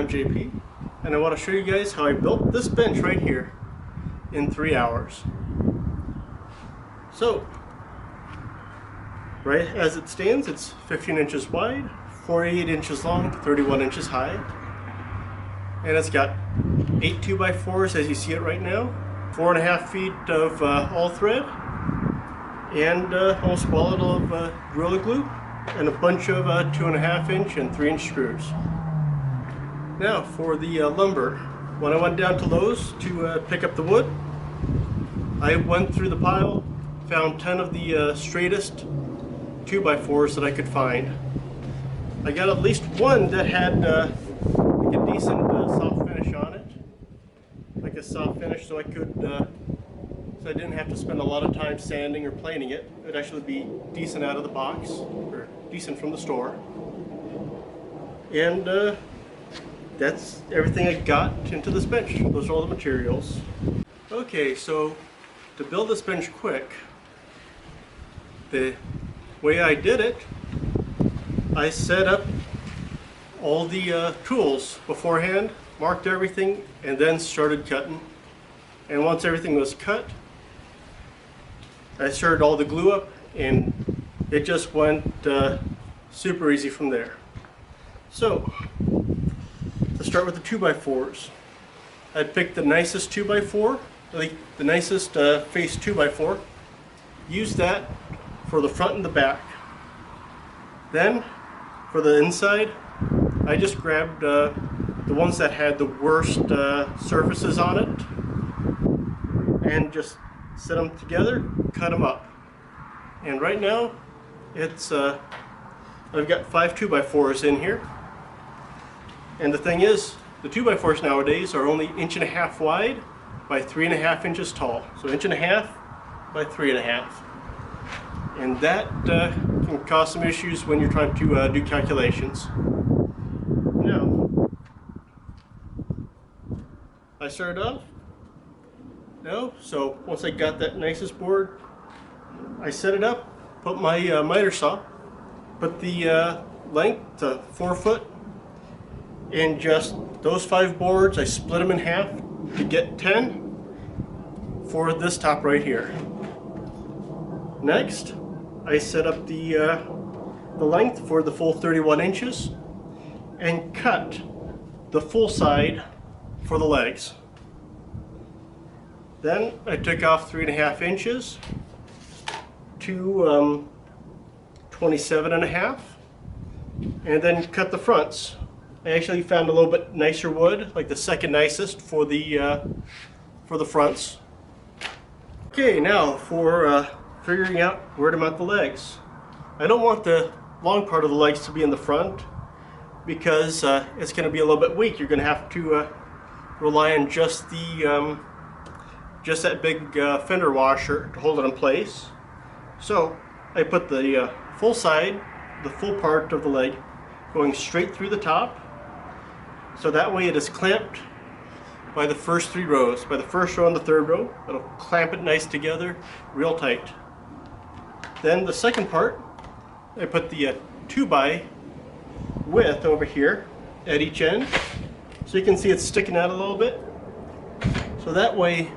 I'm JP, and I want to show you guys how I built this bench right here in 3 hours. So, right as it stands, it's 15 inches wide, 48 inches long, 31 inches high, and it's got 8 2x4s as you see it right now, 4.5 feet of all thread, and almost a wallet of Gorilla Glue, and a bunch of 2.5 inch and 3 inch screws. Now for the lumber, when I went down to Lowe's to pick up the wood, I went through the pile, found 10 of the straightest 2x4s that I could find. I got at least one that had like a decent soft finish on it, like a soft finish, so I could so I didn't have to spend a lot of time sanding or planing it. It would actually be decent out of the box, or decent from the store. And that's everything I got into this bench. Those are all the materials. Okay, so to build this bench quick, the way I did it, I set up all the tools beforehand, marked everything, and then started cutting. And once everything was cut, I started all the glue up, and it just went super easy from there. So, let's start with the 2x4s. I picked the nicest 2x4, like the nicest face 2x4. Used that for the front and the back. Then, for the inside, I just grabbed the ones that had the worst surfaces on it, and just set them together, cut them up. And right now, it's I've got 5 2x4s in here. And the thing is, the 2x4s nowadays are only 1.5 inches wide by 3.5 inches tall. So 1.5 inches by 3.5. And that can cause some issues when you're trying to do calculations. Now, I started off. So once I got that nicest board, I set it up, put my miter saw, put the length to 4 foot, and just those 5 boards, I split them in half to get 10 for this top right here. Next, I set up the length for the full 31 inches and cut the full side for the legs. Then I took off 3.5 inches to 27.5, and then cut the fronts. I actually found a little bit nicer wood, like the second nicest for the fronts. Okay, now for figuring out where to mount the legs. I don't want the long part of the legs to be in the front because it's going to be a little bit weak. You're going to have to rely on just the just that big fender washer to hold it in place. So I put the full side, the full part of the leg, going straight through the top. So that way it is clamped by the first 3 rows. By the first row and the third row, it'll clamp it nice together, real tight. Then the second part, I put the 2x width over here at each end. So you can see it's sticking out a little bit. So that way,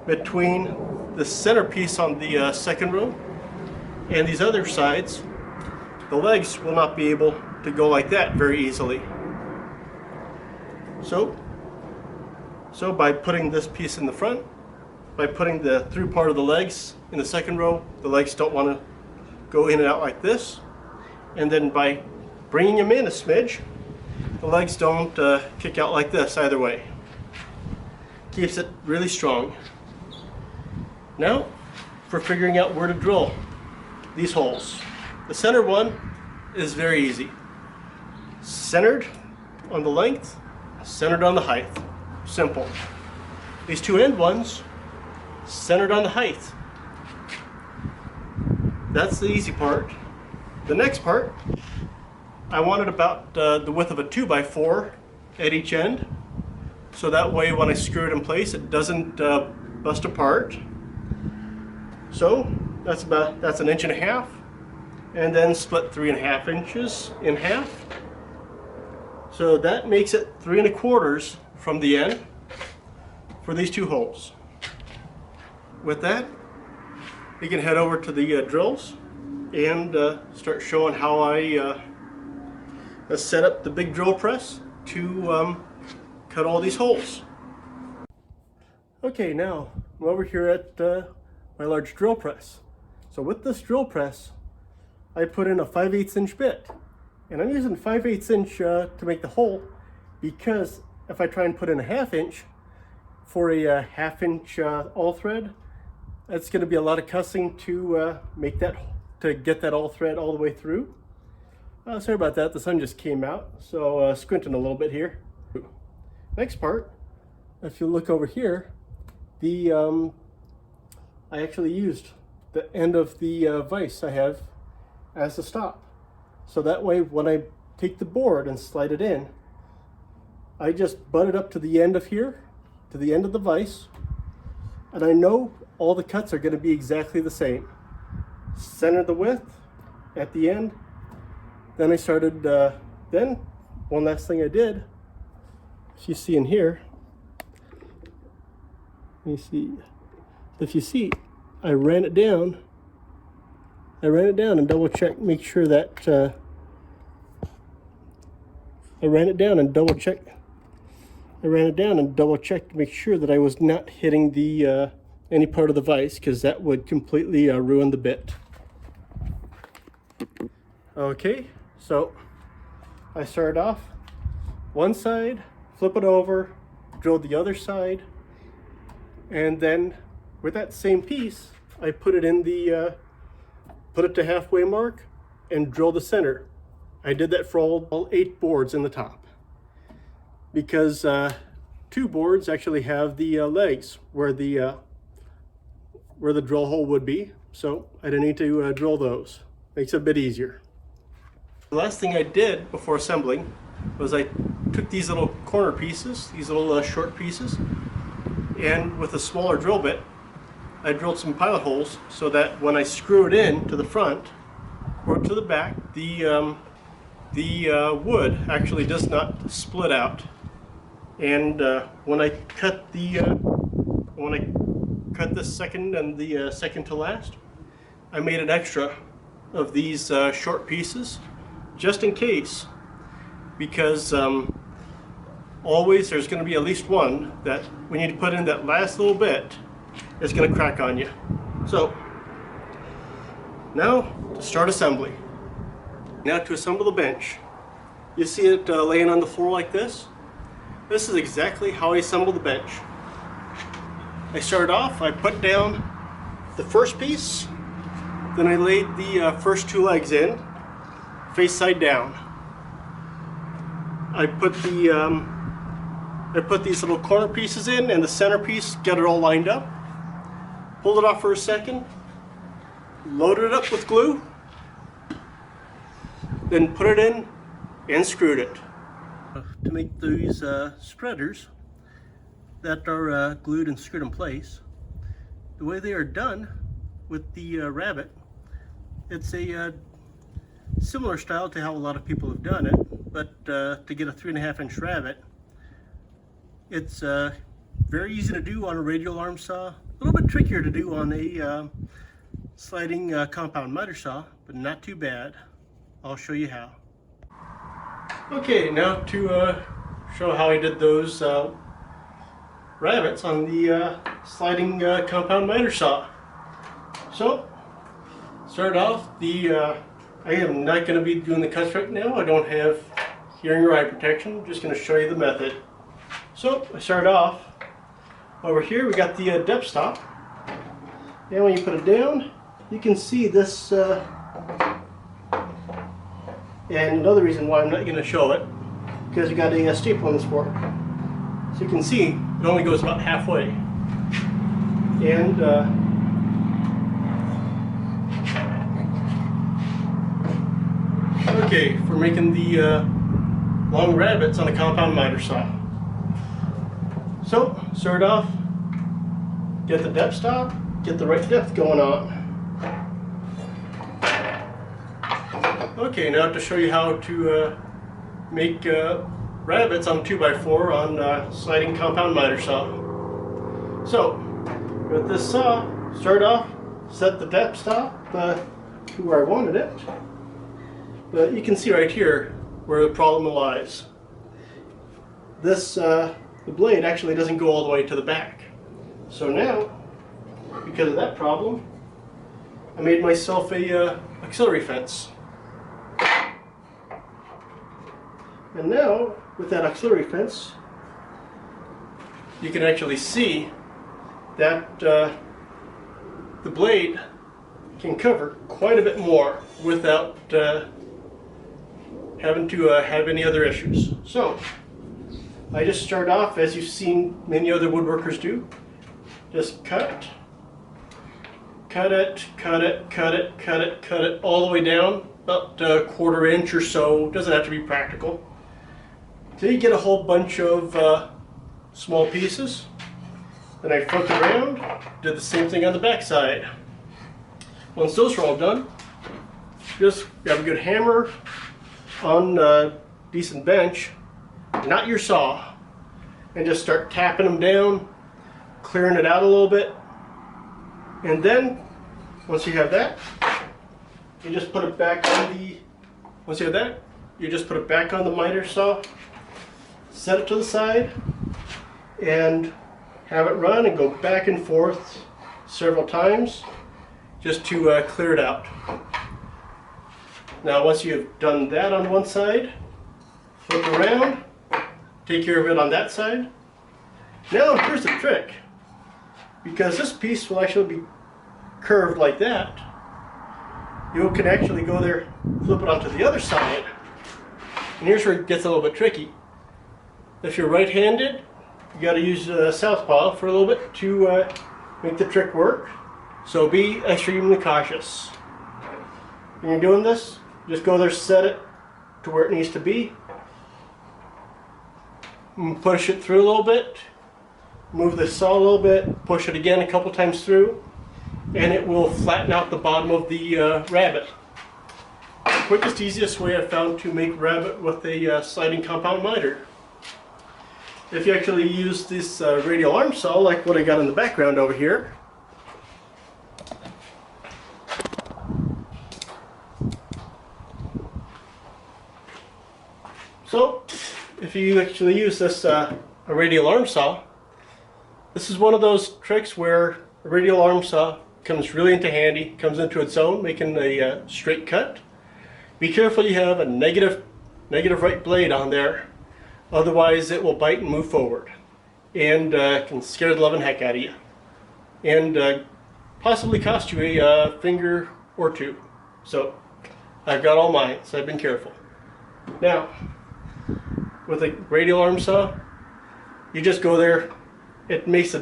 between the centerpiece on the second row and these other sides, the legs will not be able to go like that very easily. So by putting this piece in the front, by putting the through part of the legs in the second row, the legs don't want to go in and out like this. And then by bringing them in a smidge, the legs don't kick out like this either way. Keeps it really strong. Now, for figuring out where to drill these holes. The center one is very easy. Centered on the length, centered on the height. Simple. These 2 end ones, centered on the height. That's the easy part. The next part, I wanted about the width of a 2x4 at each end. So that way when I screw it in place, it doesn't bust apart. So that's 1.5 inches, and then split 3.5 inches in half. So that makes it 3 1/4 from the end for these 2 holes. With that, we can head over to the drills and start showing how I set up the big drill press to cut all these holes. Okay, now I'm over here at my large drill press. So with this drill press, I put in a 5/8 inch bit, and I'm using 5/8 inch to make the hole, because if I try and put in a 1/2 inch for a 1/2 inch all thread, that's going to be a lot of cussing to get that all thread all the way through. Sorry about that, the sun just came out, so squinting a little bit here. Next part, if you look over here, I actually used the end of the vise I have as a stop. So that way when I take the board and slide it in, I just butt it up to the end of here, to the end of the vise, and I know all the cuts are going to be exactly the same. Center the width at the end. Then I started, then one last thing I did, if you see in here, let me see, if you see, I ran it down and double check, make sure that, I ran it down and double check to make sure that I was not hitting the, any part of the vise, because that would completely ruin the bit. Okay, so I started off one side, flip it over, drilled the other side, and then with that same piece, I put it in the, put it to halfway mark and drill the center. I did that for all 8 boards in the top, because 2 boards actually have the legs where the drill hole would be, so I didn't need to drill those. Makes it a bit easier. The last thing I did before assembling was I took these little corner pieces, these little short pieces, and with a smaller drill bit, I drilled some pilot holes so that when I screw it in to the front or to the back, the wood actually does not split out. And when I cut this second and the second to last, I made an extra of these short pieces, just in case, because always there's going to be at least one that when you put in that last little bit, it's going to crack on you. So now to start assembly. Now to assemble the bench. You see it laying on the floor like this? This is exactly how I assemble the bench. I started off, I put down the first piece, then I laid the first 2 legs in, face side down. I put these little corner pieces in, and the center piece, got it all lined up. Pulled it off for a second, loaded it up with glue, then put it in and screwed it. To make these spreaders that are glued and screwed in place, the way they are done with the rabbet, it's a similar style to how a lot of people have done it, but to get a 3 1/2 inch rabbet, it's very easy to do on a radial arm saw, a little bit trickier to do on a sliding compound miter saw, but not too bad. I'll show you how. Okay, now to show how I did those rabbets on the sliding compound miter saw. So, start off, I am not going to be doing the cuts right now. I don't have hearing or eye protection. I'm just going to show you the method. So, I start off over here. We got the depth stop, and when you put it down, you can see this. And another reason why I'm not going to show it, because you got a staple on this board. So you can see it only goes about halfway. And okay, for making the long rabbets on a compound miter saw. So start off, get the depth stop, get the right depth going on. Okay, now to show you how to make rabbets on 2x4 on sliding compound miter saw. So with this saw, start off, set the depth stop to where I wanted it. But you can see right here where the problem lies. This the blade actually doesn't go all the way to the back. So now, because of that problem, I made myself a auxiliary fence. And now, with that auxiliary fence, you can actually see that the blade can cover quite a bit more without having to have any other issues. So, I just start off as you've seen many other woodworkers do. Just cut it, cut it, cut it, cut it, cut it, cut it all the way down, about a 1/4 inch or so. Doesn't have to be practical. Till you get a whole bunch of small pieces. Then I flipped around, did the same thing on the back side. Once those are all done, just grab a good hammer on a decent bench, not your saw, and just start tapping them down, clearing it out a little bit. And then, once you have that, you just put it back on the, once you have that, you just put it back on the miter saw, set it to the side, and have it run and go back and forth several times just to clear it out. Now once you've done that on one side, flip around, take care of it on that side. Now here's the trick. Because this piece will actually be curved like that, you can actually go there, flip it onto the other side, and here's where it gets a little bit tricky. If you're right-handed, you got to use southpaw for a little bit to make the trick work. So be extremely cautious. When you're doing this, just go there, set it to where it needs to be, and push it through a little bit, move the saw a little bit, push it again a couple times through, and it will flatten out the bottom of the rabbet. The quickest, easiest way I found to make rabbet with a sliding compound miter. If you actually use this radial arm saw, like what I got in the background over here, so if you actually use this a radial arm saw, this is one of those tricks where a radial arm saw comes really into handy, comes into its own, making a straight cut. Be careful you have a negative right blade on there. Otherwise it will bite and move forward and can scare the living heck out of you and possibly cost you a finger or two. So I've got all mine, so I've been careful. Now with a radial arm saw, you just go there, it makes a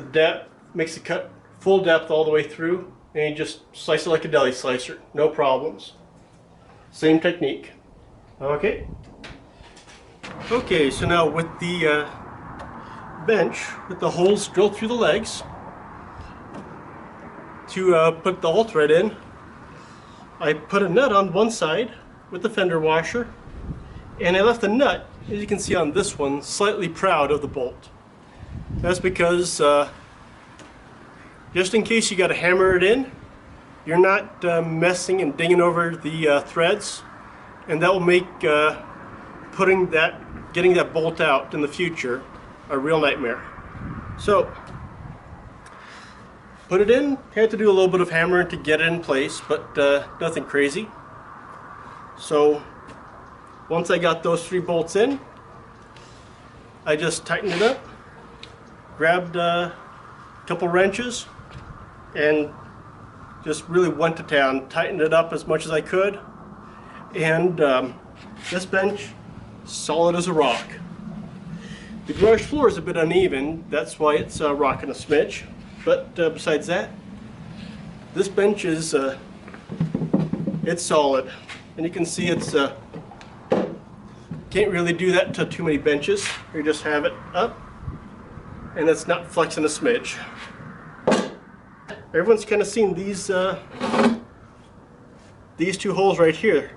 cut full depth all the way through, and you just slice it like a deli slicer, no problems. Same technique. Okay, so now with the bench, with the holes drilled through the legs, to put the hole thread in, I put a nut on one side with the fender washer, and I left the nut, as you can see on this one, slightly proud of the bolt. That's because, just in case you got to hammer it in, you're not messing and dinging over the threads, and that will make getting that bolt out in the future a real nightmare. So put it in, had to do a little bit of hammering to get it in place, but nothing crazy. So once I got those 3 bolts in, I just tightened it up, grabbed a couple wrenches, and just really went to town, tightened it up as much as I could, and this bench, solid as a rock. The garage floor is a bit uneven, that's why it's rocking a smidge, but besides that, this bench is it's solid, and you can see it's can't really do that to too many benches. You just have it up, and it's not flexing a smidge. Everyone's kind of seen these 2 holes right here.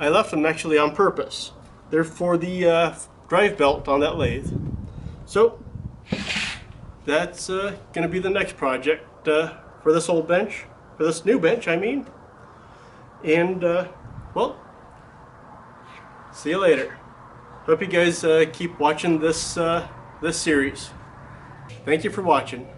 I left them actually on purpose. They're for the drive belt on that lathe. So that's going to be the next project for this old bench, for this new bench, I mean. And well, see you later. Hope you guys keep watching this this series. Thank you for watching.